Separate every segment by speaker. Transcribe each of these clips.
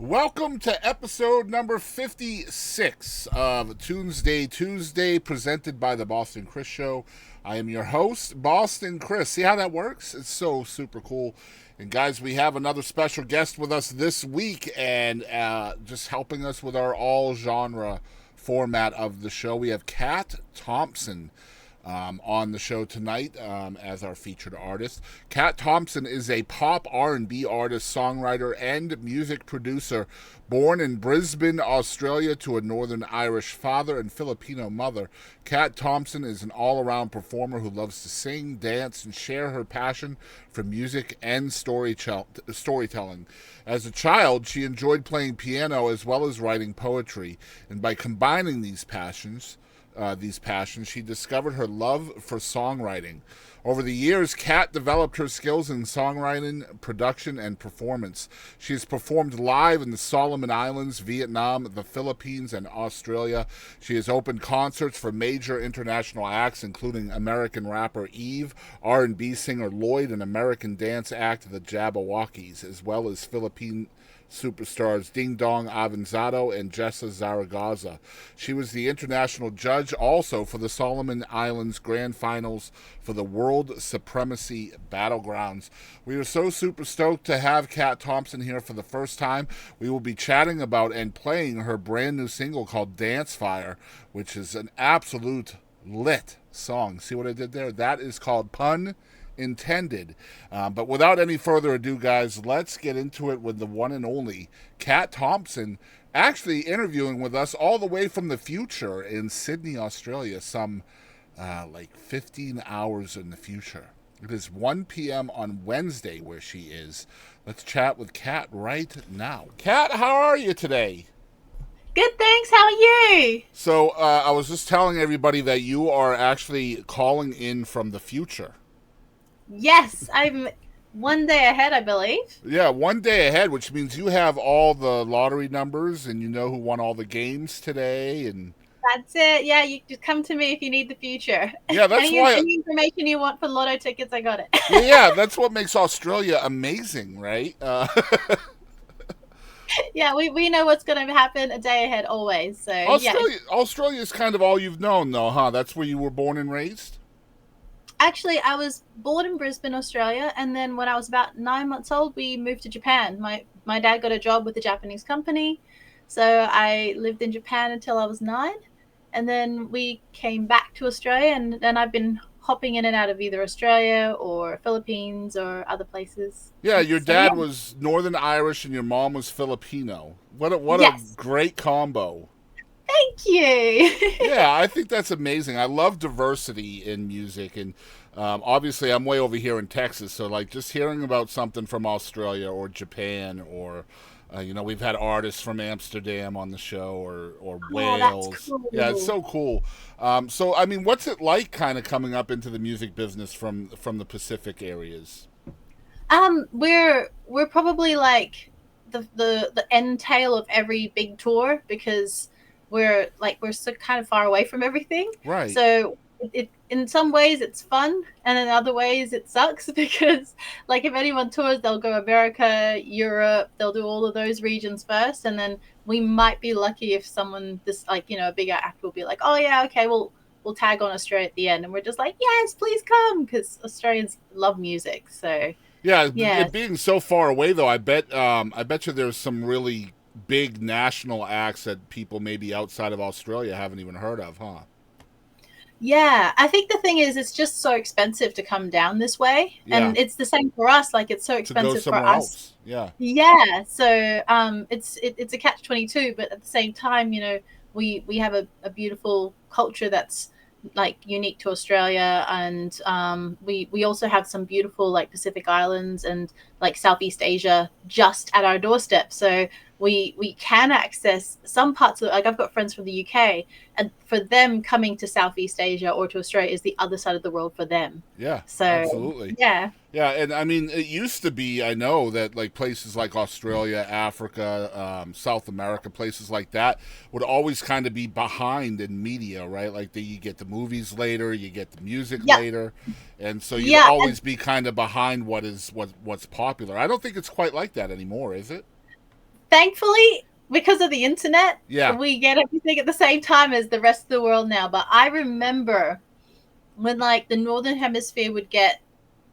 Speaker 1: Welcome to episode number 56 of Tunesday Tuesday, presented by the Boston Chris Show. I am your host, Boston Chris. See how that works? It's so super cool. And guys, we have another special guest with us this week, and just helping us with our all genre format of the show. We have Cat Thompson on the show tonight as our featured artist. Cat Thompson is a pop R&B artist, songwriter, and music producer. Born in Brisbane, Australia, to a Northern Irish father and Filipino mother, Cat Thompson is an all-around performer who loves to sing, dance, and share her passion for music and storytelling. As a child, she enjoyed playing piano as well as writing poetry, and by combining these passions, she discovered her love for songwriting. Over the years, Kat developed her skills in songwriting, production, and performance. She has performed live in the Solomon Islands, Vietnam, the Philippines, and Australia. She has opened concerts for major international acts, including American rapper Eve, R&B singer Lloyd, and American dance act the Jabberwockies, as well as Philippine superstars Ding Dong Avanzado and Jessa Zaragoza. She was the international judge also for the Solomon Islands Grand Finals for the World Supremacy Battlegrounds. We are so super stoked to have Cat Thompson here for the first time. We will be chatting about and playing her brand new single called Dance Fire, which is an absolute lit song. See what I did there? That is called Pun Intended. But without any further ado, guys, let's get into it with the one and only Cat Thompson, actually interviewing with us all the way from the future in Sydney, Australia, some like 15 hours in the future. It is 1 p.m. on Wednesday where she is. Let's chat with Cat right now. Cat, how are you today?
Speaker 2: Good, thanks. How are you?
Speaker 1: So I was just telling everybody that you are actually calling in from the future.
Speaker 2: Yes, I'm one day ahead, I believe.
Speaker 1: Yeah, one day ahead, which means you have all the lottery numbers and you know who won all the games today. And
Speaker 2: That's it. Yeah, you just come to me if you need the future.
Speaker 1: yeah, that's why.
Speaker 2: Any information you want for lotto tickets, I got it.
Speaker 1: Yeah, that's what makes Australia amazing, right?
Speaker 2: Yeah, we know what's going to happen a day ahead always. So yeah,
Speaker 1: Australia is kind of all you've known, though, huh? That's where you were born and raised.
Speaker 2: actually, I was born in Brisbane, Australia, and then when I was about 9 months old, we moved to Japan. My dad got a job with a Japanese company, so I lived in Japan until I was 9, and then we came back to Australia, and then I've been hopping in and out of either Australia or Philippines or other places.
Speaker 1: Yeah, your
Speaker 2: So yeah,
Speaker 1: dad was Northern Irish and your mom was Filipino. What a
Speaker 2: yes,
Speaker 1: great combo.
Speaker 2: thank you.
Speaker 1: Yeah, I think that's amazing. I love diversity in music, and obviously, I'm way over here in Texas, so like just hearing about something from Australia or Japan, or we've had artists from Amsterdam on the show, or
Speaker 2: Oh, that's
Speaker 1: Wales. Yeah, it's
Speaker 2: cool.
Speaker 1: so cool. So, I mean, what's it like, kind of coming up into the music business from the Pacific areas?
Speaker 2: We're probably like the end tail of every big tour because we're so kind of far away from everything.
Speaker 1: Right.
Speaker 2: So it in some ways it's fun, and in other ways it sucks because like if anyone tours, they'll go America, Europe, they'll do all of those regions first, and then we might be lucky if someone this like a bigger act will be like, oh yeah, okay, we'll tag on Australia at the end, and we're just like, yes, please come, because Australians love music. So
Speaker 1: Yeah,
Speaker 2: yeah.
Speaker 1: it being so far away though, I bet you there's some really big national acts that people maybe outside of Australia haven't even heard of, huh?
Speaker 2: Yeah, I think the thing is, it's just so expensive to come down this way,
Speaker 1: Yeah,
Speaker 2: and it's the same for us. Like, it's so
Speaker 1: to go
Speaker 2: expensive for
Speaker 1: somewhere
Speaker 2: us.
Speaker 1: else. Yeah.
Speaker 2: Yeah, so it's a catch-22, but at the same time, we have a beautiful culture that's like unique to Australia, and we also have some beautiful like Pacific Islands and like Southeast Asia just at our doorstep. So we can access some parts of, like, I've got friends from the UK, and for them coming to Southeast Asia or to Australia is the other side of the world for them.
Speaker 1: Yeah,
Speaker 2: So
Speaker 1: absolutely.
Speaker 2: yeah.
Speaker 1: Yeah, and I mean, it used to be, I know that like places like Australia, Africa, South America, places like that would always kind of be behind in media, right? Like you get the movies later, you get the music
Speaker 2: Yeah.
Speaker 1: later, and so you'd
Speaker 2: Yeah,
Speaker 1: always be kind of behind what's popular. I don't think it's quite like that anymore, is it?
Speaker 2: thankfully, because of the internet,
Speaker 1: Yeah,
Speaker 2: we get everything at the same time as the rest of the world now. But I remember when like the northern hemisphere would get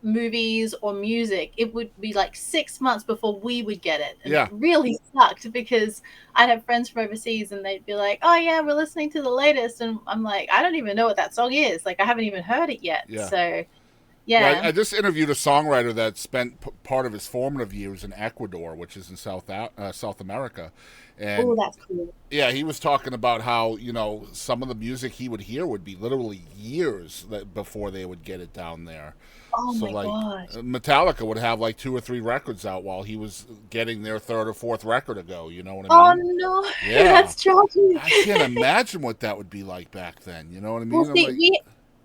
Speaker 2: movies or music, it would be like 6 months before we would get it, and it
Speaker 1: yeah,
Speaker 2: really sucked because I'd have friends from overseas and they'd be like, oh yeah, we're listening to the latest, and I'm like, I don't even know what that song is, like I haven't even heard it yet.
Speaker 1: yeah.
Speaker 2: So
Speaker 1: Yeah,
Speaker 2: yeah.
Speaker 1: I just interviewed a songwriter that spent part of his formative years in Ecuador, which is in South America,
Speaker 2: Oh,
Speaker 1: and
Speaker 2: that's cool.
Speaker 1: yeah, he was talking about how some of the music he would hear would be literally years before they would get it down there.
Speaker 2: Oh
Speaker 1: So
Speaker 2: my
Speaker 1: like
Speaker 2: gosh.
Speaker 1: Metallica would have like 2 or 3 records out while he was getting their third or fourth record to go. You know what I
Speaker 2: Oh
Speaker 1: mean?
Speaker 2: no.
Speaker 1: Yeah,
Speaker 2: That's tragic.
Speaker 1: I can't imagine what that would be like back then. You know what I
Speaker 2: Well,
Speaker 1: mean? I'm
Speaker 2: see,
Speaker 1: like,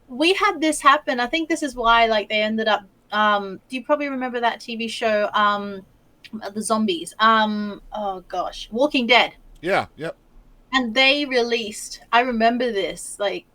Speaker 2: we had this happen. I think this is why like they ended up do you probably remember that TV show the zombies? Oh gosh, Walking Dead.
Speaker 1: yeah, yep,
Speaker 2: And they released, I remember this like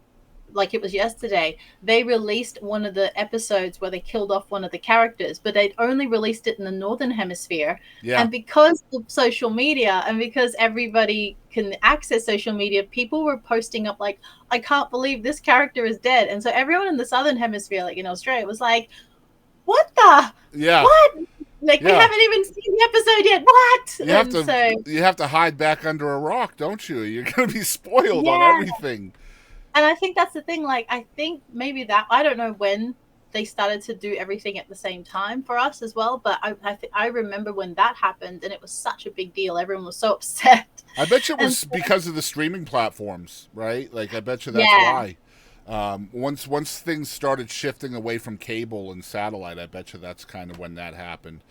Speaker 2: it was yesterday. They released one of the episodes where they killed off one of the characters, but they'd only released it in the northern hemisphere.
Speaker 1: yeah,
Speaker 2: And because of social media and because everybody can access social media, people were posting up like, I can't believe this character is dead. And so everyone in the southern hemisphere, like in Australia, was like, what the
Speaker 1: yeah,
Speaker 2: what? Like we
Speaker 1: yeah.
Speaker 2: haven't even seen the episode yet. What?
Speaker 1: You have
Speaker 2: And
Speaker 1: to
Speaker 2: so
Speaker 1: you have to hide back under a rock, don't you? You're gonna be spoiled on
Speaker 2: yeah.
Speaker 1: everything.
Speaker 2: And I think that's the thing. Like, I think maybe that I don't know when they started to do everything at the same time for us as well. But I remember when that happened, and it was such a big deal. Everyone was so upset.
Speaker 1: I bet you it
Speaker 2: And
Speaker 1: was because of the streaming platforms, right? Like I bet you that's
Speaker 2: yeah,
Speaker 1: why. Once things started shifting away from cable and satellite, I bet you that's kind of when that happened.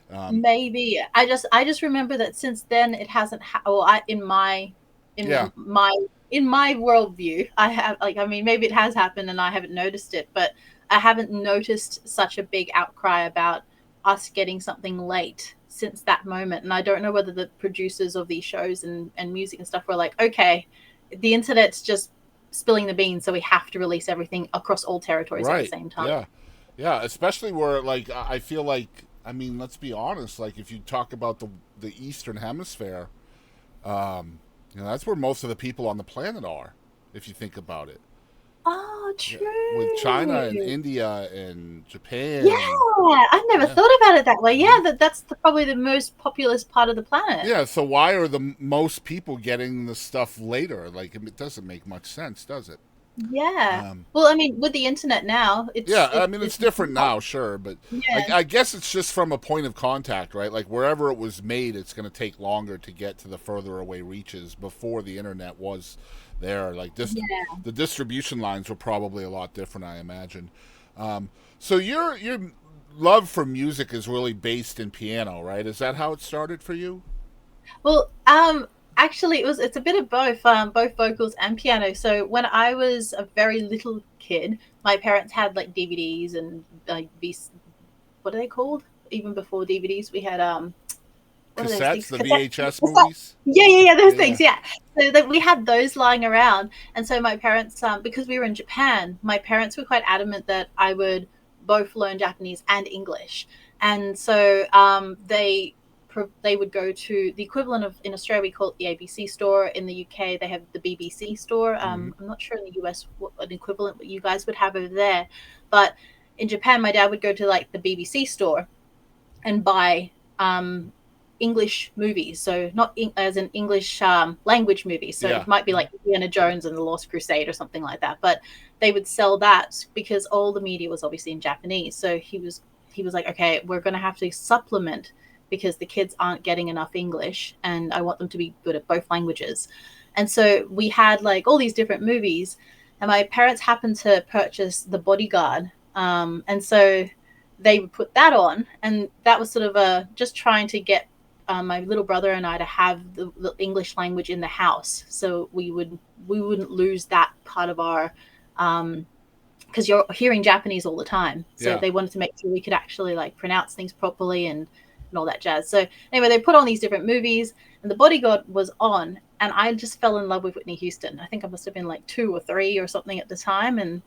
Speaker 1: Um,
Speaker 2: maybe I just remember that since then it hasn't. Well,
Speaker 1: yeah,
Speaker 2: in my in my worldview, I have like I mean maybe it has happened and I haven't noticed it, but I haven't noticed such a big outcry about us getting something late since that moment. And I don't know whether the producers of these shows and music and stuff were like, okay, the internet's just spilling the beans, so we have to release everything across all territories at the
Speaker 1: right.
Speaker 2: same time.
Speaker 1: Yeah, yeah. Especially where like I feel like I mean, let's be honest. Like if you talk about the Eastern Hemisphere, that's where most of the people on the planet are. If you think about it.
Speaker 2: Oh,
Speaker 1: Yeah, with China and
Speaker 2: true.
Speaker 1: India and
Speaker 2: Yeah,
Speaker 1: Japan and
Speaker 2: I never
Speaker 1: yeah.
Speaker 2: thought about it that way.
Speaker 1: Hmm.
Speaker 2: Yeah, that's probably the most populous part of the planet.
Speaker 1: Yeah, so why are the most people getting the stuff later? Like it doesn't make much sense, does it?
Speaker 2: Yeah.
Speaker 1: Um,
Speaker 2: Well, I mean, with the internet now,
Speaker 1: yeah, I mean it's
Speaker 2: it's
Speaker 1: different now, sure, but
Speaker 2: yeah,
Speaker 1: I guess it's just from a point of contact, right? Like wherever it was made, it's going to take longer to get to the further away reaches. Before the internet was there, like this,
Speaker 2: yeah.
Speaker 1: the distribution lines were probably a lot different, I imagine. So your love for music is really based in piano, right? Is that how it started for you?
Speaker 2: Well, actually, it's a bit of both vocals and piano. So when I was a very little kid, my parents had like DVDs and like these, what are they called? Even before DVDs, we had what are those
Speaker 1: Cassettes,
Speaker 2: things?
Speaker 1: the
Speaker 2: Cassette.
Speaker 1: VHS
Speaker 2: Cassette.
Speaker 1: movies.
Speaker 2: Yeah, those
Speaker 1: Yeah.
Speaker 2: things. Yeah. So that we had those lying around, and so my parents, because we were in Japan, my parents were quite adamant that I would both learn Japanese and English, and so they would go to the equivalent of in Australia we call it the ABC store. In the UK they have the BBC store.
Speaker 1: Hmm.
Speaker 2: I'm not sure in the US what an equivalent what you guys would have over there, but in Japan my dad would go to like the BBC store and buy English movies. So not as an English language movie. So
Speaker 1: Yeah.
Speaker 2: it might be
Speaker 1: Hmm.
Speaker 2: like Indiana Jones and the Lost Crusade or something like that. But they would sell that because all the media was obviously in Japanese. So he was like, okay, we're going to have to supplement because the kids aren't getting enough English, and I want them to be good at both languages. And so we had like all these different movies, and my parents happened to purchase The Bodyguard, and so they would put that on, and that was sort of a just trying to get my little brother and I to have the English language in the house, so we wouldn't lose that part of our because you're hearing Japanese all the time. So
Speaker 1: Yeah.
Speaker 2: they wanted to make sure we could actually like pronounce things properly and all that jazz. So anyway, they put on these different movies, and The Bodyguard was on, and I just fell in love with Whitney Houston. I think I must have been like 2 or 3 or something at the time, and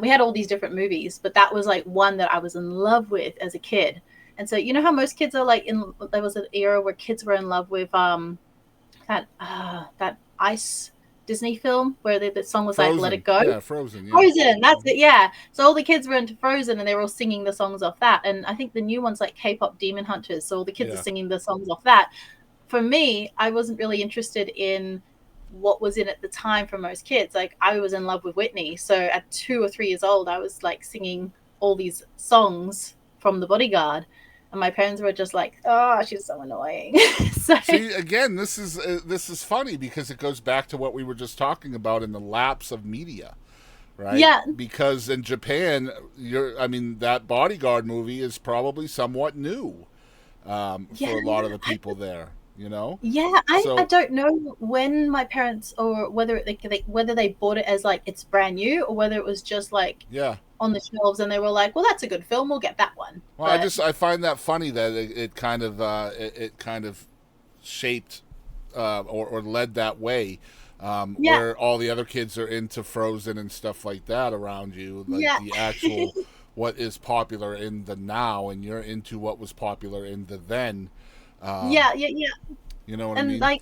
Speaker 2: we had all these different movies, but that was like one that I was in love with as a kid. And so you know how most kids are like in there was an era where kids were in love with that ice Disney film where the song was like "Let It
Speaker 1: Frozen.
Speaker 2: Go."
Speaker 1: Yeah, Frozen. Yeah.
Speaker 2: Frozen, that's it. Yeah. So all the kids were into Frozen, and they were all singing the songs off that. And I think the new one's like K-pop Demon Hunters. So all the kids are
Speaker 1: Yeah.
Speaker 2: singing the songs off that. For me, I wasn't really interested in what was in at the time for most kids. Like I was in love with Whitney. So at 2 or 3 years old, I was like singing all these songs from The Bodyguard. And my parents were just like, "Oh, she's so annoying." So
Speaker 1: See, again, this is funny because it goes back to what we were just talking about in the lapse of media, right?
Speaker 2: yeah,
Speaker 1: Because in Japan, I mean, that Bodyguard movie is probably somewhat new
Speaker 2: yeah,
Speaker 1: for a lot of the people there. You know,
Speaker 2: yeah. I
Speaker 1: so
Speaker 2: don't know when my parents or whether whether they bought it as like it's brand new or whether it was just like
Speaker 1: yeah.
Speaker 2: on the shelves and they were like, well, that's a good film, we'll get that one.
Speaker 1: Well,
Speaker 2: But
Speaker 1: I find that funny that it kind of it kind of shaped or led that way,
Speaker 2: yeah,
Speaker 1: where all the other kids are into Frozen and stuff like that around you, like
Speaker 2: yeah,
Speaker 1: the actual what is popular in the now, and you're into what was popular in the then. Um,
Speaker 2: yeah.
Speaker 1: you know what I
Speaker 2: And
Speaker 1: mean?
Speaker 2: like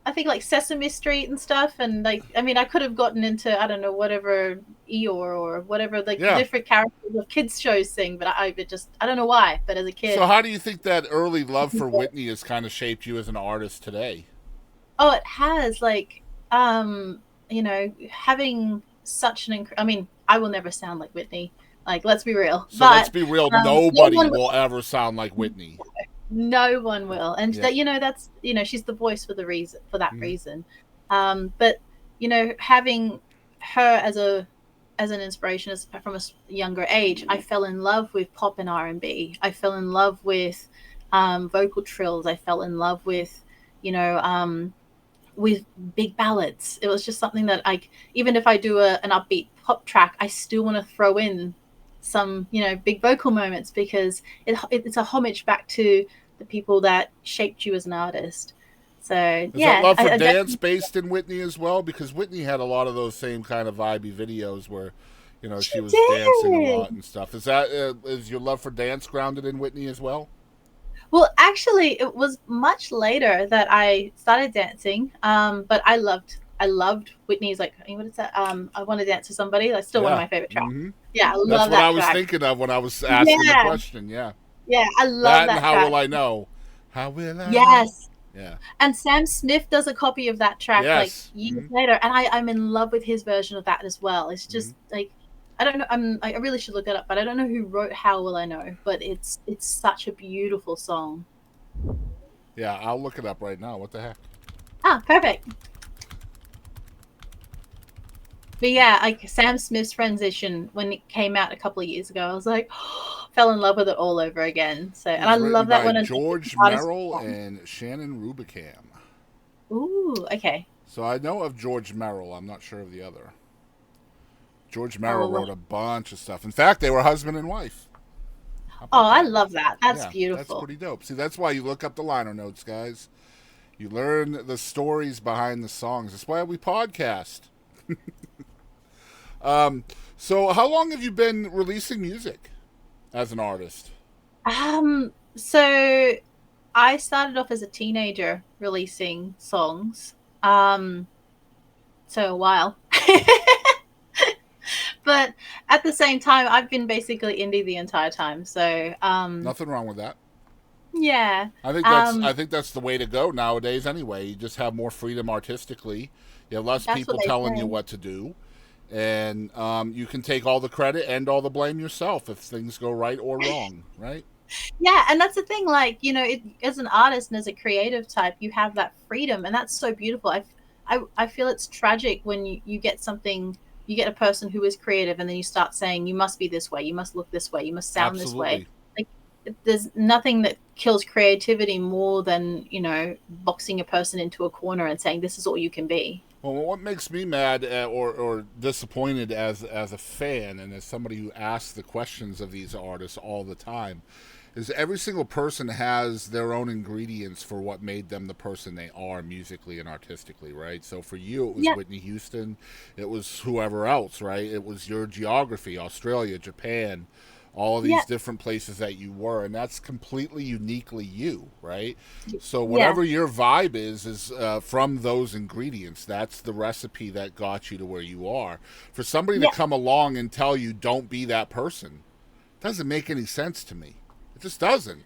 Speaker 2: I think like Sesame Street and stuff, and like I mean I could have gotten into I don't know whatever Eeyore or whatever like the
Speaker 1: Yeah.
Speaker 2: different characters of kids shows thing, but it just I don't know why, but as a
Speaker 1: So
Speaker 2: kid,
Speaker 1: how do you think that early love for Whitney has kind of shaped you as an artist today?
Speaker 2: oh, it has like having such I mean I will never sound like Whitney, like let's be real,
Speaker 1: So let's
Speaker 2: but
Speaker 1: be real.
Speaker 2: no
Speaker 1: Nobody
Speaker 2: one
Speaker 1: will ever sound like Whitney.
Speaker 2: no one will, and
Speaker 1: Yeah.
Speaker 2: that that's she's the voice for the reason for that
Speaker 1: Mhm.
Speaker 2: reason. But having her as an inspiration from a younger age, I fell in love with pop and R&B. I fell in love with vocal trills. I fell in love you know with big ballads. It was just something that even if I do an upbeat pop track, I still want to throw in some big vocal moments because it's a homage back to the people that shaped you as an artist. So
Speaker 1: Is that
Speaker 2: yeah,
Speaker 1: love for
Speaker 2: I
Speaker 1: dance
Speaker 2: definitely.
Speaker 1: based in Whitney as well? Because Whitney had a lot of those same kind of vibey videos where,
Speaker 2: She
Speaker 1: she was dancing a lot
Speaker 2: did.
Speaker 1: and stuff. Is your love for dance grounded in Whitney as well?
Speaker 2: Well, actually, it was much later that I started dancing. But I loved Whitney's like what is that? I want to dance with somebody. That's still one of
Speaker 1: Yeah.
Speaker 2: my favorite tracks.
Speaker 1: Hmm.
Speaker 2: Yeah, I
Speaker 1: That's
Speaker 2: love
Speaker 1: what I
Speaker 2: that
Speaker 1: was
Speaker 2: track.
Speaker 1: thinking of when I was asking the
Speaker 2: Yeah,
Speaker 1: question. Yeah.
Speaker 2: yeah, I love
Speaker 1: That and
Speaker 2: that
Speaker 1: How
Speaker 2: track.
Speaker 1: Will I Know? How will I know?
Speaker 2: Yes.
Speaker 1: Yeah.
Speaker 2: And Sam Smith does a copy of that track like
Speaker 1: Yes.
Speaker 2: years
Speaker 1: Hmm.
Speaker 2: later, and I'm in love with his version of that as well. It's
Speaker 1: Hmm.
Speaker 2: just like I don't know. I really should look it up, but I don't know who wrote "How Will I Know." But it's such a beautiful song.
Speaker 1: Yeah, I'll look it up right now. What the heck?
Speaker 2: Ah, perfect. But yeah, like Sam Smith's transition when it came out a couple of years ago, I was like, fell in love with it all over again. So,
Speaker 1: It
Speaker 2: and I
Speaker 1: was written
Speaker 2: love that
Speaker 1: by
Speaker 2: when an
Speaker 1: George
Speaker 2: artist.
Speaker 1: Merrill and Shannon Rubicam.
Speaker 2: Ooh, okay.
Speaker 1: So I know of George Merrill. I'm not sure of the other. George
Speaker 2: I
Speaker 1: Merrill
Speaker 2: will
Speaker 1: wrote a bunch of stuff. In fact, they were husband and wife. How
Speaker 2: Oh,
Speaker 1: about
Speaker 2: I
Speaker 1: that?
Speaker 2: love that. That's
Speaker 1: Yeah, that's
Speaker 2: beautiful.
Speaker 1: pretty dope. See, that's why you look up the liner notes, guys. You learn the stories behind the songs. That's why we podcast. Um, so, how long have you been releasing music as an artist?
Speaker 2: So I started off as a teenager releasing songs. Um, so a while. But at the same time, I've been basically indie the entire time. So
Speaker 1: Nothing wrong with that.
Speaker 2: yeah.
Speaker 1: I think that's the way to go nowadays. Anyway, you just have more freedom artistically. You have less
Speaker 2: That's what
Speaker 1: people
Speaker 2: they
Speaker 1: telling you
Speaker 2: say.
Speaker 1: what to do, and you can take all the credit and all the blame yourself if things go right or wrong. Right?
Speaker 2: Yeah, and that's the thing. Like as an artist and as a creative type, you have that freedom, and that's so beautiful. I feel it's tragic when you get something, you get a person who is creative, and then you start saying you must be this way, you must look this way, you must sound this way.
Speaker 1: Absolutely.
Speaker 2: Like there's nothing that kills creativity more than boxing a person into a corner and saying this is all you can be.
Speaker 1: Well, what makes me mad or disappointed as a fan and as somebody who asks the questions of these artists all the time is every single person has their own ingredients for what made them the person they are musically and artistically, right? So for you, it was
Speaker 2: Yeah,
Speaker 1: Whitney Houston, it was whoever else, right? It was your geography, Australia, Japan, all of
Speaker 2: Yeah.
Speaker 1: these different places that you were, and that's completely uniquely you, right? So
Speaker 2: Yeah.
Speaker 1: whatever your vibe is from those ingredients. That's the recipe that got you to where you are. For somebody to
Speaker 2: Yeah.
Speaker 1: come along and tell you don't be that person doesn't make any sense to me. It just doesn't.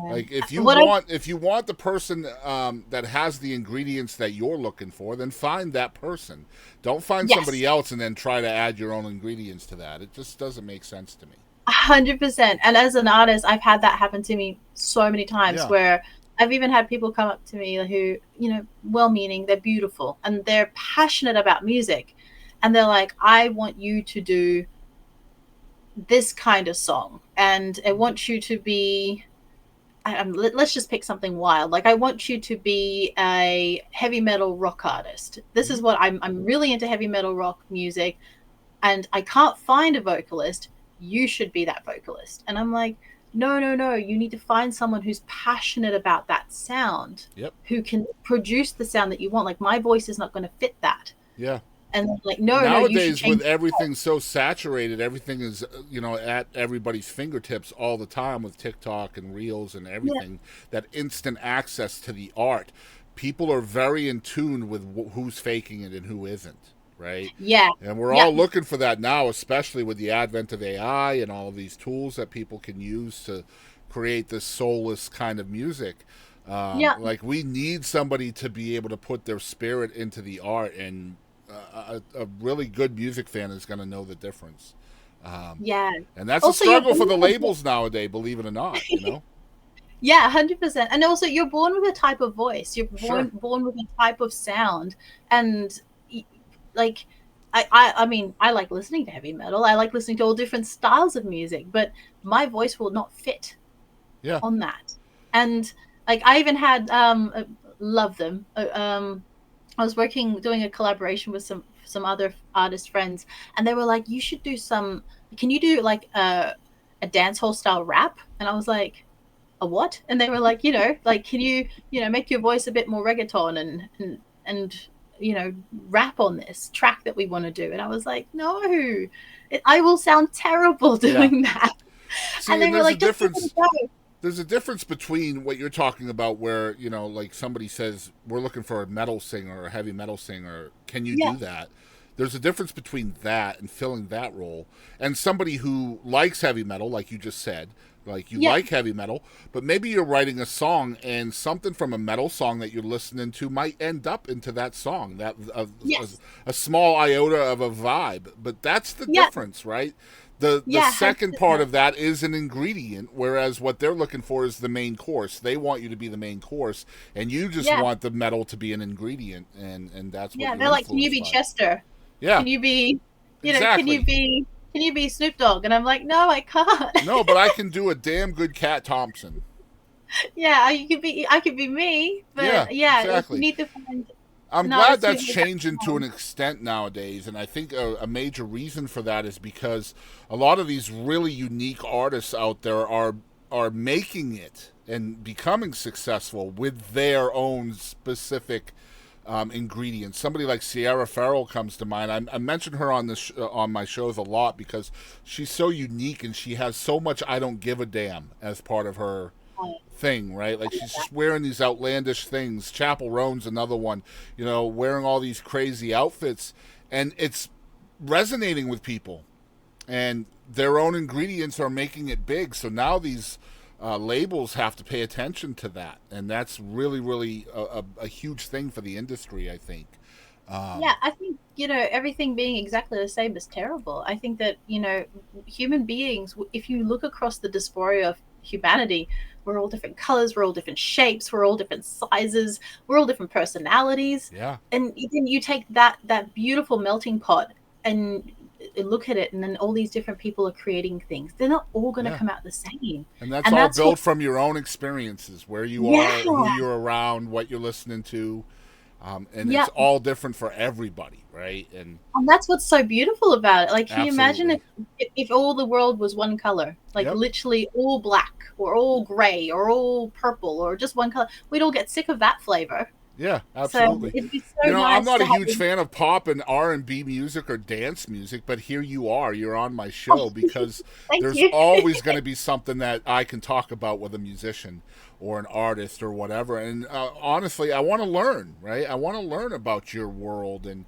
Speaker 1: Like
Speaker 2: What I
Speaker 1: if you want the person that has the ingredients that you're looking for, then find that person. Don't find
Speaker 2: Yes.
Speaker 1: somebody else and then try to add your own ingredients to that. It just doesn't make sense to me.
Speaker 2: 100%. And as an artist, I've had that happen to me so many times
Speaker 1: Yeah.
Speaker 2: where I've even had people come up to me who, well meaning, they're beautiful and they're passionate about music. And they're like, I want you to do this kind of song. And I want you to be, let's just pick something wild. Like, I want you to be a heavy metal rock artist. This is
Speaker 1: Mm-hmm.
Speaker 2: what I'm really into heavy metal rock music. And I can't find a vocalist. You should be that vocalist. And I'm like, no, no, no. You need to find someone who's passionate about that sound,
Speaker 1: Yep.
Speaker 2: who can produce the sound that you want. Like, my voice is not going to fit that.
Speaker 1: Yeah.
Speaker 2: And they're like, no, no, you should
Speaker 1: Nowadays, with
Speaker 2: change it.
Speaker 1: everything so saturated, everything is at everybody's fingertips all the time with TikTok and Reels and
Speaker 2: Yeah,
Speaker 1: everything. That instant access to the art, people are very in tune with who's faking it and who isn't, right?
Speaker 2: yeah,
Speaker 1: And we're
Speaker 2: yeah,
Speaker 1: all looking for that now, especially with the advent of AI and all of these tools that people can use to create this soulless kind of music.
Speaker 2: yeah,
Speaker 1: Like we need somebody to be able to put their spirit into the art, and a really good music fan is going to know the difference. Um,
Speaker 2: yeah.
Speaker 1: and that's a
Speaker 2: Also, you're
Speaker 1: struggle for
Speaker 2: born
Speaker 1: the
Speaker 2: with
Speaker 1: labels nowadays, believe it or not.
Speaker 2: yeah, 100%. And also, you're born with a type of voice. You're
Speaker 1: Sure.
Speaker 2: born with a type of sound, and like, I mean, I like listening to heavy metal. I like listening to all different styles of music, but my voice will not fit
Speaker 1: Yeah.
Speaker 2: on that. And like, I even had love them. I was doing a collaboration with some other artist friends, and they were like, "You should do some. Can you do like a dance hall style rap?" And I was like, "A what?" And they were like, like, can you make your voice a bit more reggaeton and rap on this track that we want to do? And I was like, no, I will sound terrible
Speaker 1: Yeah.
Speaker 2: doing that.
Speaker 1: See,
Speaker 2: And they
Speaker 1: and
Speaker 2: were
Speaker 1: there's a
Speaker 2: like, just give it
Speaker 1: difference.
Speaker 2: a go.
Speaker 1: There's a difference between what you're talking about, where like somebody says we're looking for a metal singer or a heavy metal singer. Can you
Speaker 2: Yeah,
Speaker 1: do that? There's a difference between that and filling that role, and somebody who likes heavy metal, like you just said, like you
Speaker 2: yeah,
Speaker 1: like heavy metal, but maybe you're writing a song and something from a metal song that you're listening to might end up into that song, that
Speaker 2: yes,
Speaker 1: a small iota of a vibe. But that's the
Speaker 2: yeah,
Speaker 1: difference, right? The
Speaker 2: yeah,
Speaker 1: second part
Speaker 2: 100%.
Speaker 1: of that is an ingredient, whereas what they're looking for is the main course. They want you to be the main course, and you just
Speaker 2: Yeah,
Speaker 1: want the metal to be an ingredient, and that's what
Speaker 2: yeah.
Speaker 1: you're
Speaker 2: They're like, can you
Speaker 1: influenced
Speaker 2: be
Speaker 1: by.
Speaker 2: Chester?
Speaker 1: Yeah,
Speaker 2: Can you be,
Speaker 1: exactly.
Speaker 2: can you be Snoop Dogg? And I'm like, no, I can't.
Speaker 1: No, but I can do a damn good Cat Thompson.
Speaker 2: Yeah, I could be me,
Speaker 1: Yeah,
Speaker 2: but yeah, like, you
Speaker 1: exactly.
Speaker 2: need to find
Speaker 1: I'm
Speaker 2: an
Speaker 1: glad
Speaker 2: artist who
Speaker 1: that's
Speaker 2: has that
Speaker 1: changing to an
Speaker 2: sound.
Speaker 1: extent nowadays, and I think a major reason for that is because a lot of these really unique artists out there are making it and becoming successful with their own specific ingredients. Somebody like Sierra Farrell comes to mind. I mention her on on my shows a lot because she's so unique and she has so much "I don't give a damn" as part of her thing, right? Like she's just wearing these outlandish things. Chapel Roan's another one, wearing all these crazy outfits, and it's resonating with people. And their own ingredients are making it big. So now these labels have to pay attention to that, and that's really, really a huge thing for the industry, I think.
Speaker 2: Yeah,
Speaker 1: Um,
Speaker 2: I think, everything being exactly the same is terrible. I think that, human beings, if you look across the dysphoria of humanity, we're all different colors, we're all different shapes, we're all different sizes, we're all different personalities.
Speaker 1: yeah,
Speaker 2: And then you take that beautiful melting pot and look at it, and then all these different people are creating things. They're not all going to
Speaker 1: yeah.
Speaker 2: come out the same.
Speaker 1: And that's
Speaker 2: And
Speaker 1: all
Speaker 2: that's what,
Speaker 1: built from your own experiences, where you
Speaker 2: yeah,
Speaker 1: are, who you're around, what you're listening to. And
Speaker 2: yeah.
Speaker 1: it's all different for everybody, right? And
Speaker 2: And that's what's so beautiful about it. Like, can you imagine
Speaker 1: absolutely.
Speaker 2: if all the world was one color, like
Speaker 1: Yep.
Speaker 2: literally all black or all gray or all purple or just one color? We'd all get sick of that flavor.
Speaker 1: Yeah,
Speaker 2: So
Speaker 1: absolutely.
Speaker 2: it'd be
Speaker 1: You
Speaker 2: so
Speaker 1: know, I'm
Speaker 2: nice
Speaker 1: not
Speaker 2: to
Speaker 1: a
Speaker 2: have
Speaker 1: huge
Speaker 2: him.
Speaker 1: fan of pop and R&B music or dance music, but here you are. You're on my
Speaker 2: Oh,
Speaker 1: show because
Speaker 2: thank
Speaker 1: there's
Speaker 2: you.
Speaker 1: always going to be something that I can talk about with a musician or an artist or whatever. And honestly, I want to learn, right? I want to learn about your world and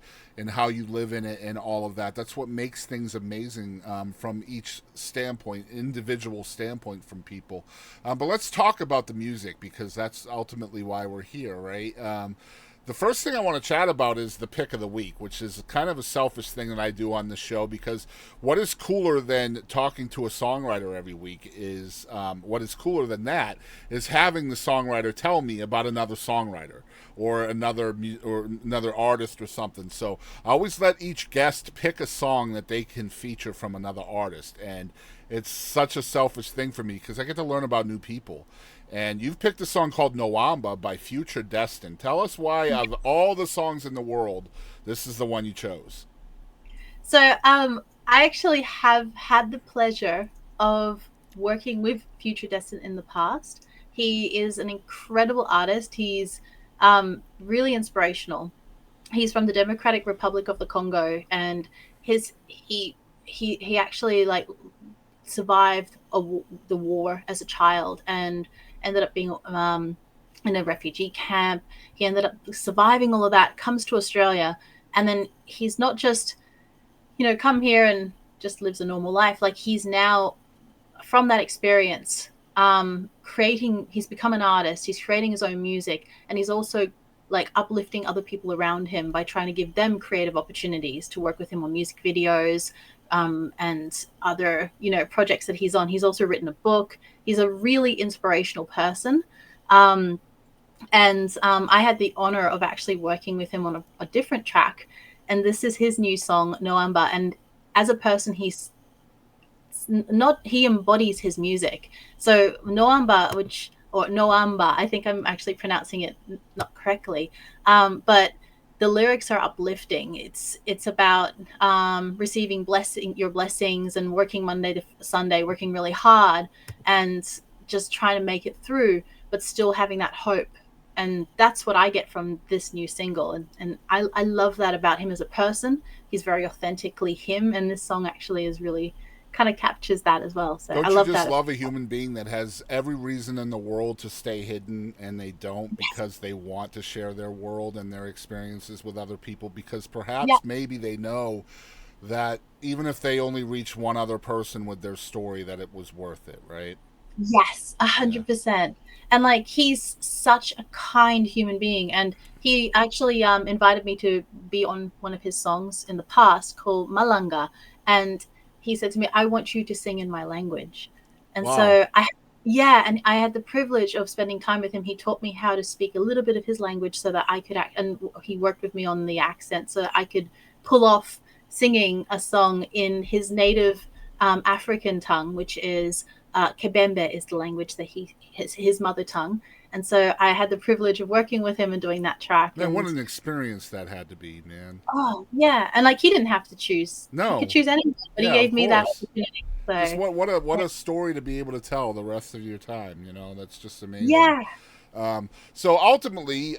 Speaker 1: how you live in it and all of that. That's what makes things amazing from each standpoint, individual standpoint from people. But let's talk about the music because that's ultimately why we're here, right? The first thing I want to chat about is the pick of the week, which is kind of a selfish thing that I do on the show because what is cooler than talking to a songwriter every week is what is cooler than that is having the songwriter tell me about another songwriter or another artist or something. So I always let each guest pick a song that they can feature from another artist, and it's such a selfish thing for me because I get to learn about new people. And you've picked a song called Noamba by Future Destin. Tell us why, of all the songs in the world, this is the one you chose.
Speaker 2: So I actually have had the pleasure of working with Future Destin in the past. He is an incredible artist. He's really inspirational. He's from the Democratic Republic of the Congo, and his he actually like survived the war as a child and ended up being in a refugee camp. He ended up surviving all of that. Comes to Australia, and then he's not just come here and just lives a normal life. Like he's now from that experience creating. He's become an artist. He's creating his own music, and he's also like uplifting other people around him by trying to give them creative opportunities to work with him on music videos and other projects that he's on. He's also written a book. He's a really inspirational person. um, and I had the honor of actually working with him on a different track, and this is his new song Noamba. And as a person, he embodies his music. So Noamba, which or Noamba, I think I'm actually pronouncing it not correctly, but the lyrics are uplifting. It's about receiving your blessings and working Monday to Sunday, working really hard, and just trying to make it through, but still having that hope. And that's what I get from this new single, and I love that about him as a person. He's very authentically him, and this song actually is really kind of captures that as well. So I
Speaker 1: Don't you
Speaker 2: love
Speaker 1: just
Speaker 2: that.
Speaker 1: love a human being that has every reason in the world to stay hidden and they don't
Speaker 2: Yes.
Speaker 1: because they want to share their world and their experiences with other people because
Speaker 2: Yeah.
Speaker 1: perhaps maybe they know that even if they only reach one other person with their story that it was worth it, right?
Speaker 2: Yes, a
Speaker 1: Yeah.
Speaker 2: 100%. And like he's such a kind human being, and he actually invited me to be on one of his songs in the past called Malanga, and he said to me, "I want you to sing in my language." And
Speaker 1: Wow.
Speaker 2: so yeah, and I had the privilege of spending time with him. He taught me how to speak a little bit of his language so that I could act, and he worked with me on the accent so that I could pull off singing a song in his native African tongue, which is Kibembe is the language that his mother tongue. And so I had the privilege of working with him and doing that track.
Speaker 1: Man, what
Speaker 2: And
Speaker 1: an experience that had to be, man.
Speaker 2: oh yeah, and like he didn't have to choose; he could
Speaker 1: No.
Speaker 2: choose anyone, but he
Speaker 1: Yeah, of
Speaker 2: gave me that
Speaker 1: course.
Speaker 2: opportunity.
Speaker 1: Just
Speaker 2: So
Speaker 1: what a story to be able to tell the rest of your time, you know. That's just amazing.
Speaker 2: yeah,
Speaker 1: So ultimately,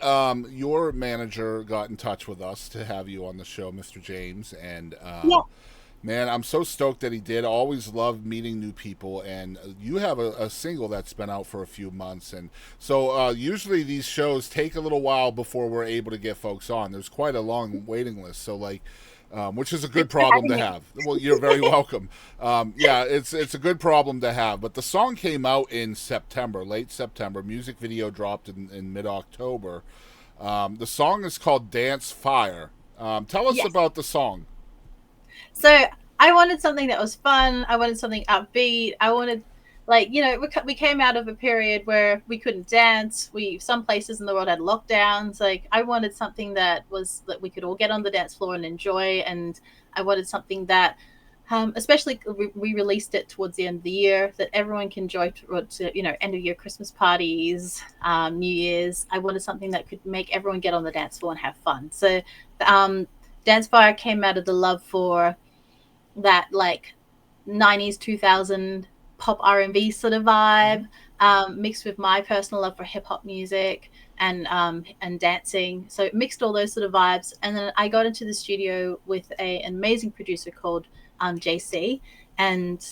Speaker 1: your manager got in touch with us to have you on the show, Mr. James, and
Speaker 2: yeah,
Speaker 1: man, I'm so stoked that he did. I always love meeting new people, and you have a single that's been out for a few months, and so usually these shows take a little while before we're able to get folks on. There's quite a long waiting list, so like. Which is a good
Speaker 2: thanks for
Speaker 1: problem
Speaker 2: having
Speaker 1: to
Speaker 2: me.
Speaker 1: have. Well, you're very welcome. Yeah, it's a good problem to have. But the song came out in September, late September. Music video dropped in mid October. The song is called "Dance Fire." Tell us
Speaker 2: Yes.
Speaker 1: about the song.
Speaker 2: So I wanted something that was fun. I wanted something upbeat. I wanted, like, we came out of a period where we couldn't dance. Some places in the world had lockdowns. Like, I wanted something that we could all get on the dance floor and enjoy. And I wanted something that, especially we released it towards the end of the year, that everyone can enjoy towards, end of year Christmas parties, New Year's. I wanted something that could make everyone get on the dance floor and have fun. So, um, Dance Fire came out of the love for that like 90s 2000 pop R&B sort of vibe. mixed with my personal love for hip hop music and dancing. So it mixed all those sort of vibes. And then I got into the studio with an amazing producer called JC, and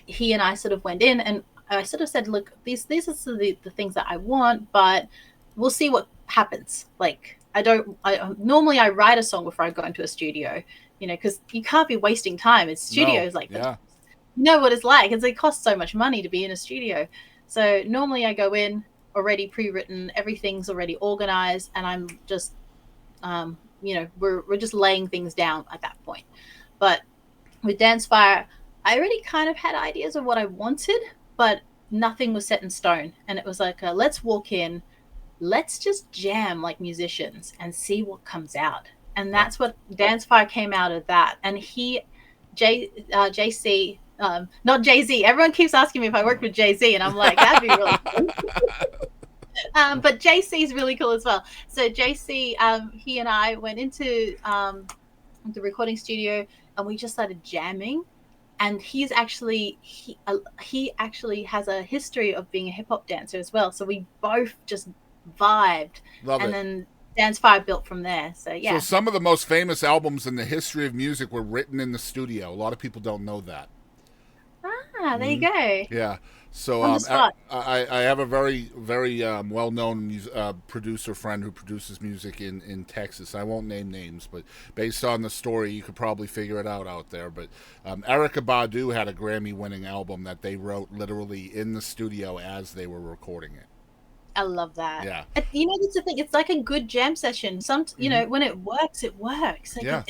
Speaker 2: he and I sort of went in, and I sort of said, look, these are sort of the things that I want, but we'll see what happens. Like, normally I write a song before I go into a studio, because you can't be wasting time. It's studios
Speaker 1: No.
Speaker 2: like
Speaker 1: Yeah.
Speaker 2: you know what it's like. It costs so much money to be in a studio. So normally I go in already pre-written, everything's already organized, and I'm just, we're just laying things down at that point. But with Dancefire, I already kind of had ideas of what I wanted, but nothing was set in stone. And it was like, let's walk in, let's just jam like musicians and see what comes out. And that's what Dancefire came out of that. And JC, not Jay-Z. Everyone keeps asking me if I worked with Jay-Z, and I'm like, that'd be really cool. But JC is really cool as well. So JC, he and I went into the recording studio, and we just started jamming. And he actually has a history of being a hip hop dancer as well. So we both just vibed.
Speaker 1: Love
Speaker 2: and
Speaker 1: it.
Speaker 2: then Dancefire built from there. So yeah.
Speaker 1: So some of the most famous albums in the history of music were written in the studio. A lot of people don't know that.
Speaker 2: There you go.
Speaker 1: Yeah. So
Speaker 2: On the spot.
Speaker 1: I have a very, very well-known producer friend who produces music in Texas. I won't name names, but based on the story, you could probably figure it out there. But Erykah Badu had a Grammy-winning album that they wrote literally in the studio as they were recording it.
Speaker 2: I love that.
Speaker 1: Yeah.
Speaker 2: That's the thing. It's like a good jam session. When it works, it works. Like
Speaker 1: Yeah.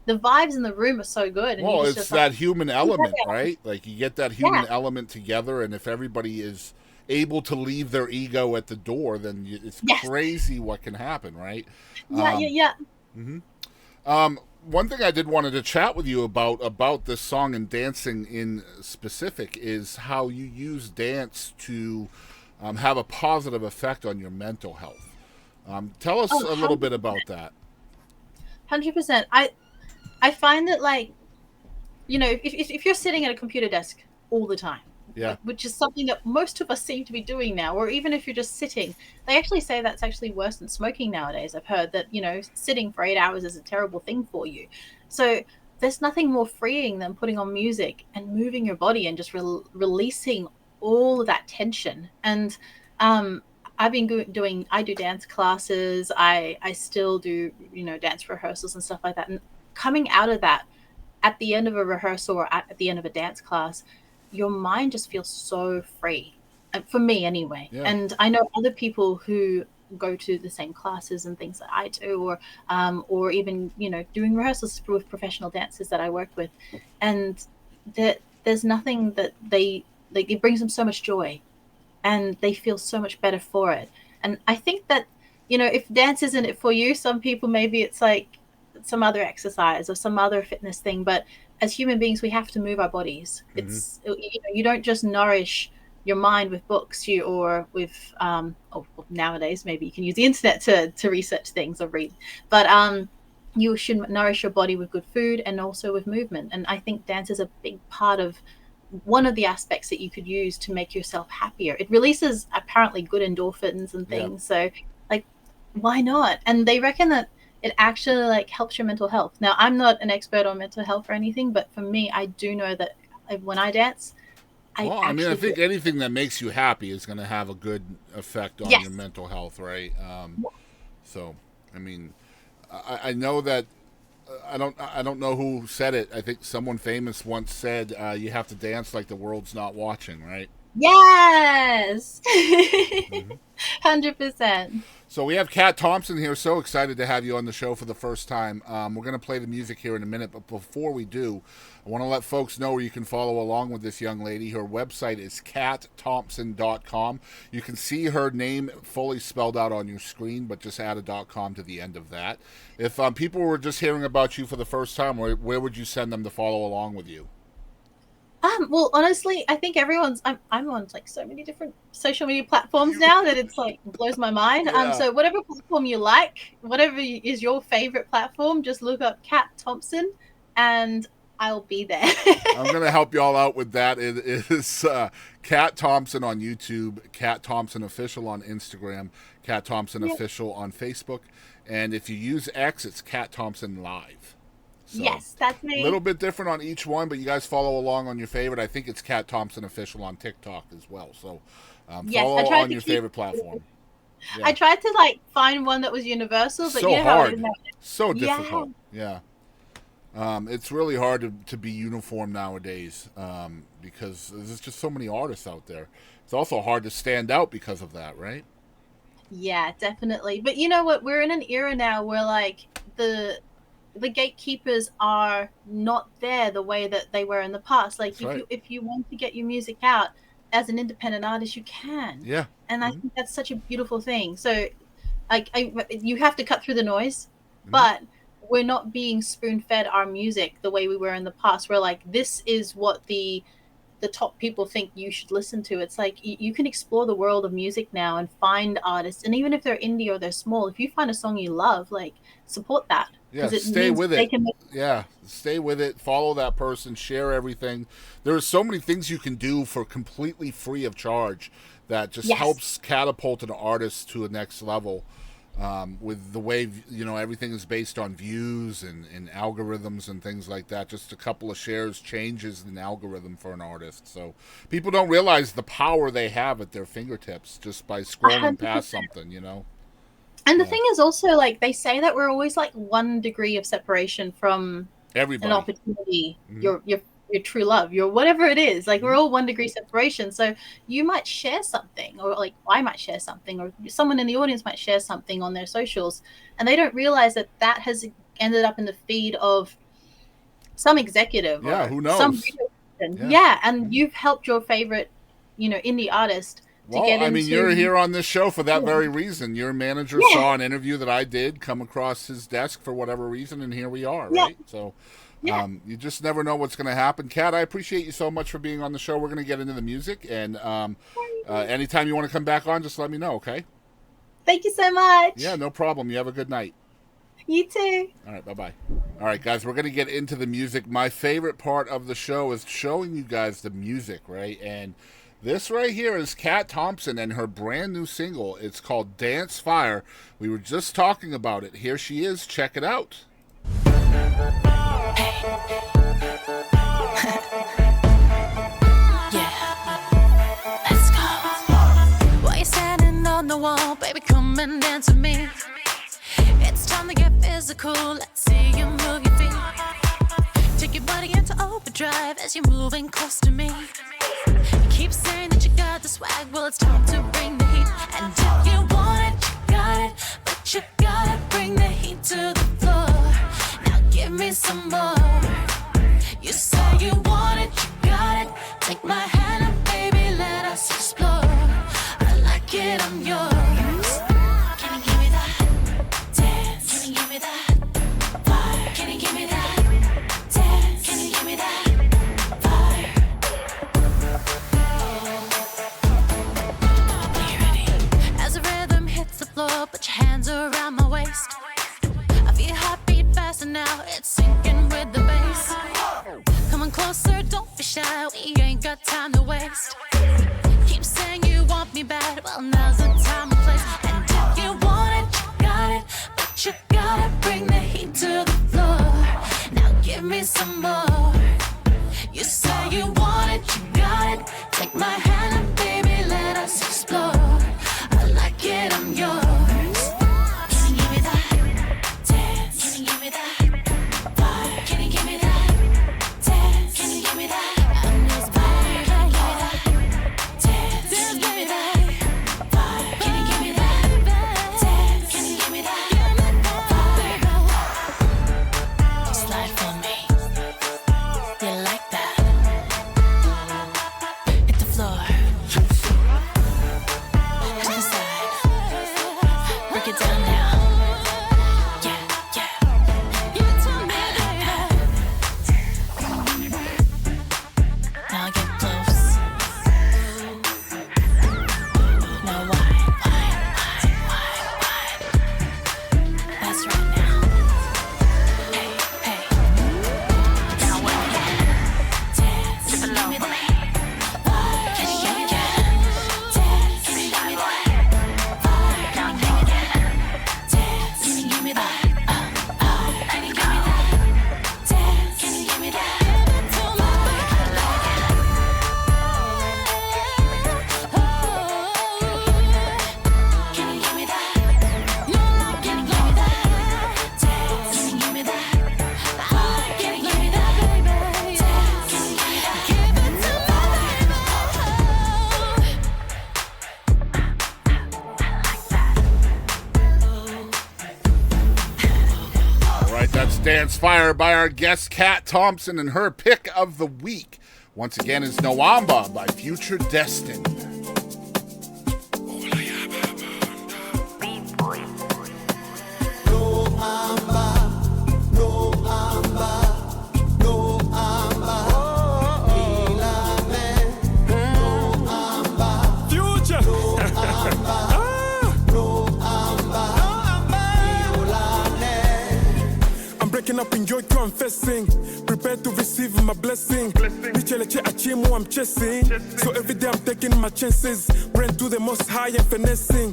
Speaker 2: The vibes in the room are so good. And
Speaker 1: well, it's that human element, right? Like you get that human element together, and if everybody is able to leave their ego at the door, then it's crazy what can happen, right?
Speaker 2: Yeah.
Speaker 1: One thing I did wanted to chat with you about this song and dancing in specific is how you use dance to have a positive effect on your mental health. Tell us a little bit about that.
Speaker 2: 100%. I find that, like, if you're sitting at a computer desk all the time, which is something that most of us seem to be doing now, or even if you're just sitting, they actually say that's actually worse than smoking nowadays. I've heard that, sitting for 8 hours is a terrible thing for you. So there's nothing more freeing than putting on music and moving your body and just releasing all of that tension. And I've been I do dance classes. I still do, dance rehearsals and stuff like that. And coming out of that at the end of a rehearsal or at the end of a dance class, your mind just feels so free, for me anyway. And I know other people who go to the same classes and things that I do, or even doing rehearsals with professional dancers that I work with, and there's nothing that it brings them so much joy, and they feel so much better for it. And I think that if dance isn't it for you, some people, maybe it's like some other exercise or some other fitness thing, but as human beings, we have to move our bodies. It's you don't just nourish your mind with books, or with nowadays maybe you can use the internet to research things or read, but you should nourish your body with good food and also with movement. And I think dance is a big part of one of the aspects that you could use to make yourself happier. It releases apparently good endorphins and things, so like, why not? And they reckon that it actually like helps your mental health. Now, I'm not an expert on mental health or anything, but for me, I do know that when I dance,
Speaker 1: I think anything that makes you happy is going to have a good effect on your mental health, right? So, I mean, I know that I don't know who said it. I think someone famous once said you have to dance like the world's not watching, right?
Speaker 2: Yes. 100%.
Speaker 1: So we have Cat Thompson here. So excited to have you on the show for the first time. We're going to play the music here in a minute, but before we do, I want to let folks know where you can follow along with this young lady. Her website is catthompson.com. You can see her name fully spelled out on your screen, but just add a .com to the end of that. If people were just hearing about you for the first time, where would you send them to follow along with you?
Speaker 2: Well, honestly, I think I'm on like so many different social media platforms now that it's like blows my mind. So whatever platform you like, whatever is your favorite platform, just look up Cat Thompson, and I'll be there.
Speaker 1: I'm going to help you all out with that. It is Cat Thompson on YouTube, Cat Thompson Official on Instagram, Cat Thompson
Speaker 2: Yeah.
Speaker 1: Official on Facebook. And if you use X, it's Cat Thompson Live. So,
Speaker 2: Yes, that's me.
Speaker 1: a little bit different on each one, but you guys follow along on your favorite. I think it's Cat Thompson Official on TikTok as well. So
Speaker 2: Yes,
Speaker 1: follow
Speaker 2: I tried
Speaker 1: on
Speaker 2: to
Speaker 1: your
Speaker 2: keep-
Speaker 1: favorite platform. Yeah.
Speaker 2: I tried to like find one that was universal, but
Speaker 1: So
Speaker 2: you know how it
Speaker 1: hard.
Speaker 2: is now.
Speaker 1: So
Speaker 2: Yeah.
Speaker 1: difficult. Yeah. It's really hard to be uniform nowadays because there's just so many artists out there. It's also hard to stand out because of that, right?
Speaker 2: Yeah, definitely. But you know what? We're in an era now where like the gatekeepers are not there the way that they were in the past. Like
Speaker 1: That's right.
Speaker 2: if you want to get your music out as an independent artist, you can.
Speaker 1: Yeah.
Speaker 2: And I think that's such a beautiful thing. So you have to cut through the noise,
Speaker 1: Mhm.
Speaker 2: but we're not being spoon fed our music the way we were in the past. We're like, this is what the top people think you should listen to. It's like you can explore the world of music now and find artists, and even if they're indie or they're small, if you find a song you love, like support that.
Speaker 1: Yeah,
Speaker 2: 'Cause
Speaker 1: stay
Speaker 2: means
Speaker 1: with
Speaker 2: they
Speaker 1: it.
Speaker 2: can make-
Speaker 1: Yeah, stay with it. Follow that person. Share everything. There are so many things you can do for completely free of charge that just
Speaker 2: Yes.
Speaker 1: helps catapult an artist to a next level. With the way everything is based on views and algorithms and things like that. Just a couple of shares changes an algorithm for an artist. So people don't realize the power they have at their fingertips just by scrolling
Speaker 2: 100%.
Speaker 1: past something.
Speaker 2: And the
Speaker 1: Yeah.
Speaker 2: thing is also, like, they say that we're always like 1 degree of separation from
Speaker 1: Everybody.
Speaker 2: an opportunity,
Speaker 1: Mhm.
Speaker 2: your true love, your whatever it is. Like, we're
Speaker 1: Mhm.
Speaker 2: all 1 degree separation. So you might share something, or like I might share something, or someone in the audience might share something on their socials, and they don't realize that that has ended up in the feed of some executive
Speaker 1: Yeah,
Speaker 2: or
Speaker 1: who knows?
Speaker 2: some radio station.
Speaker 1: Yeah.
Speaker 2: Yeah, and
Speaker 1: Mhm.
Speaker 2: you've helped your favorite, indie artist to
Speaker 1: Well,
Speaker 2: get
Speaker 1: I mean,
Speaker 2: into.
Speaker 1: you're here on this show for that
Speaker 2: Yeah.
Speaker 1: very reason. Your manager
Speaker 2: Yeah.
Speaker 1: saw an interview that I did come across his desk for whatever reason, and here we are,
Speaker 2: Yeah.
Speaker 1: right? So
Speaker 2: Yeah.
Speaker 1: you just never know what's going to happen. Kat, I appreciate you so much for being on the show. We're going to get into the music, and anytime you want to come back on, just let me know, okay?
Speaker 2: Thank you so much.
Speaker 1: Yeah, no problem. You have a good night.
Speaker 2: You too.
Speaker 1: All right, bye-bye. All right, guys, we're going to get into the music. My favorite part of the show is showing you guys the music, right? And this right here is Cat Thompson and her brand new single. It's called Dance Fire. We were just talking about it. Here she is. Check it out.
Speaker 3: Let's go. While you're standing on the wall, baby, come and dance with me. It's time to get physical. Let's see you move your feet. Take your body into overdrive as you're moving close to me. You keep saying that you got the swag. Well, it's time to bring the heat. And if you want it, you got it. But you gotta bring the heat to the floor. Now give me some more. You say you want it, you got it. Take my hand and baby, let us explore. I like it, I'm yours. Can you give me that dance? Can you give me that fire? Can you give me that dance? Can you give me that fire? Are you ready? As the rhythm hits the floor, put your hands around my waist. I feel your heartbeat faster now, it's sinking with the bass. Come on closer, don't be shy, we ain't got time to waste. Keep saying you want me bad, well now's the time and place. And if you want it, you got it. But you gotta bring the heat to the floor. Now give me some more. You say you want it, you got it. Take my hand and baby, let us explore. I like it, I'm yours. Can you give me that dance? Can you give me that fire? Can you give me that dance? Can you give me that? I'm yours, fire. Can you give me that dance? Can you give me that fire?
Speaker 1: Dance Fire by our guest Cat Thompson, and her pick of the week once again is Noamba by Future Destined.
Speaker 4: Up in joy, confessing, prepared to receive my blessing. I'm chasing, so every day I'm taking my chances. Brand to the most high and finessing.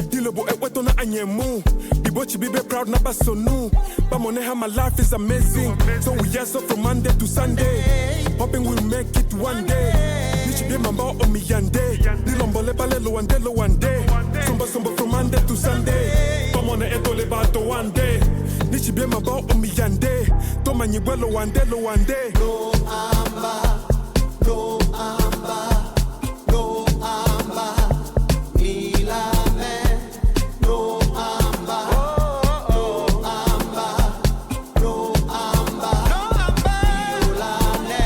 Speaker 4: Dilobo etwetona anyemu. Ibochi be proud na basonu. Bamoneha, my life is amazing. So we yes up from Monday to Sunday. Hoping we'll make it one day. Nichi be mamba o mi yande. Dilombole balelo one day. Somba from Monday to Sunday. Bamone etole bato one day. Nichi be mamba o mi yande. Toma nyibwelo one day.
Speaker 5: No amba, no amba, no amba. Milame, no amba, no amba, no amba. Milane.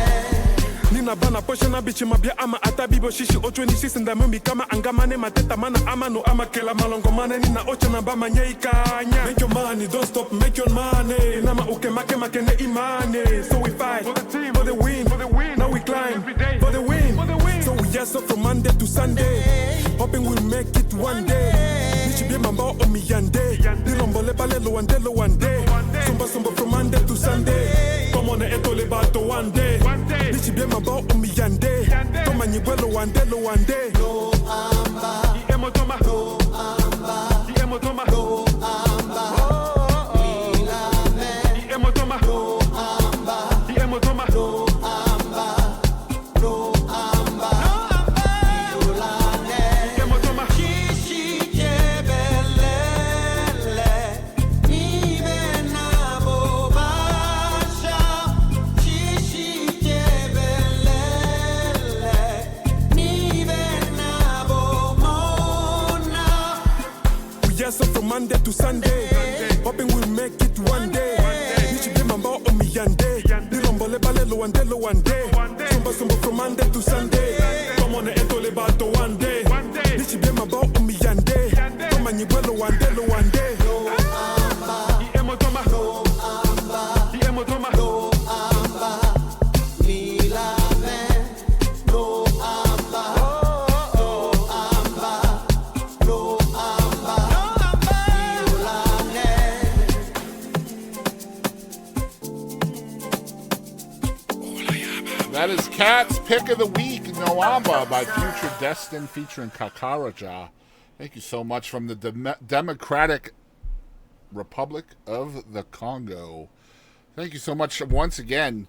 Speaker 4: Nina bana posha na bichi mabia ama atabibo shishi o 26 ndamumbi kama angamane mateta mana ama no ama kela malongo mane nina ocha na bama nyeikanya. Make your money, don't stop, make your money. Nama uke make ne imane. So we fight for the team, for the win, now we climb for the win. So we yes up from Monday to Sunday, hoping we'll make it one day. Nichi be mamba o mi yande. Dilombole balelo one day. Somba from Monday to Sunday. Come on etole bato one day. Nichi be mamba o mi yande. Toma nyibwelo one day.
Speaker 5: No amba,
Speaker 4: Iemo toma,
Speaker 5: no amba,
Speaker 4: Iemo toma,
Speaker 5: no amba. Milame,
Speaker 4: Iemo toma,
Speaker 5: no amba,
Speaker 4: Iemo toma.
Speaker 5: no amba, no amba. Milane.
Speaker 4: Iemo toma.
Speaker 5: Shishi jebelele, nibe na bobasha. Shishi jebelele, nibe na bomona.
Speaker 4: We yes up from Monday to Sunday, hoping we'll make it one day. Nichi be mamba o mi yande. Dilombole balelo one day. Somba from Monday to Sunday. Come on etole bato one day. Nichi be mamba o mi yande. Toma nyibwelo one day.
Speaker 5: No amba,
Speaker 4: Iemo toma,
Speaker 5: no amba,
Speaker 4: Iemo toma.
Speaker 5: no amba. Milame, no amba, no amba, no amba. Milane.
Speaker 1: That is Cat's pick of the week, Noamba by Future Destined featuring Kakaraja. Thank you so much from the Democratic Republic of the Congo. Thank you so much once again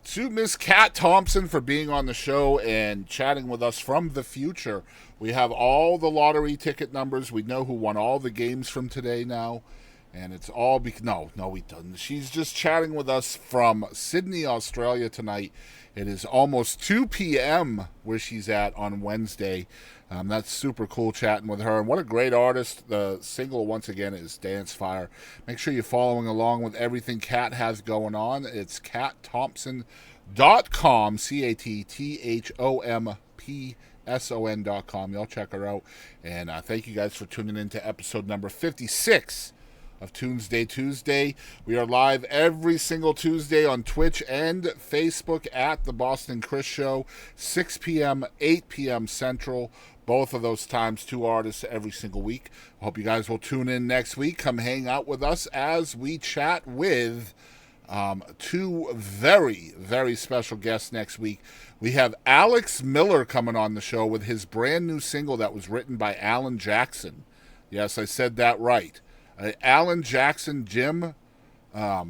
Speaker 1: to Miss Cat Thompson for being on the show and chatting with us from the future. We have all the lottery ticket numbers. We know who won all the games from today now. And it's all no, we don't. She's just chatting with us from Sydney, Australia tonight. It is almost 2 p.m. where she's at on Wednesday. That's super cool chatting with her. And what a great artist. The single, once again, is Dance Fire. Make sure you're following along with everything Cat has going on. It's catthompson.com, CATTHOMPSON.com. Y'all check her out. And thank you guys for tuning in to episode number 56 of Tunesday Tuesday. We are live every single Tuesday on Twitch and Facebook at The Boston Chris Show, 6 p.m., 8 p.m. Central. Both of those times, 2 artists every single week. I hope you guys will tune in next week. Come hang out with us as we chat with 2 very, very special guests next week. We have Alex Miller coming on the show with his brand new single that was written by Alan Jackson. Yes, I said that right. Alan Jackson, Jim, what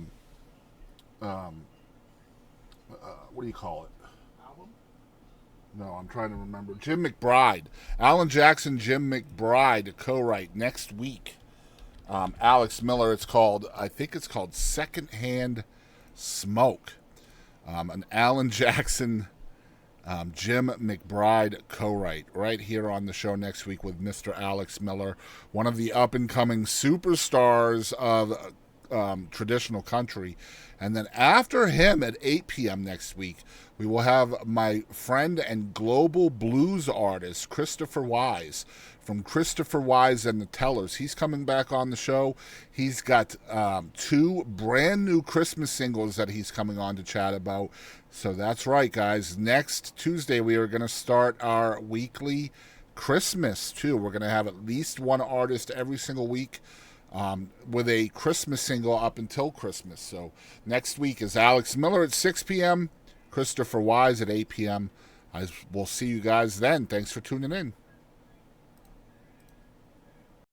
Speaker 1: do you call it? Album? No, I'm trying to remember. Jim McBride. Alan Jackson, Jim McBride, co-write next week. Alex Miller, I think it's called Secondhand Smoke. An Alan Jackson, Jim McBride co-write right here on the show next week with Mr. Alex Miller, one of the up-and-coming superstars of traditional country. And then after him at 8 p.m. next week, we will have my friend and global blues artist, Christopher Wise, from Christopher Wise and the Tellers. He's coming back on the show. He's got 2 brand new Christmas singles that he's coming on to chat about. So that's right, guys. Next Tuesday, we are going to start our weekly Christmas, too. We're going to have at least one artist every single week with a Christmas single up until Christmas. So next week is Alex Miller at 6 p.m., Christopher Wise at 8 p.m. We'll see you guys then. Thanks for tuning in.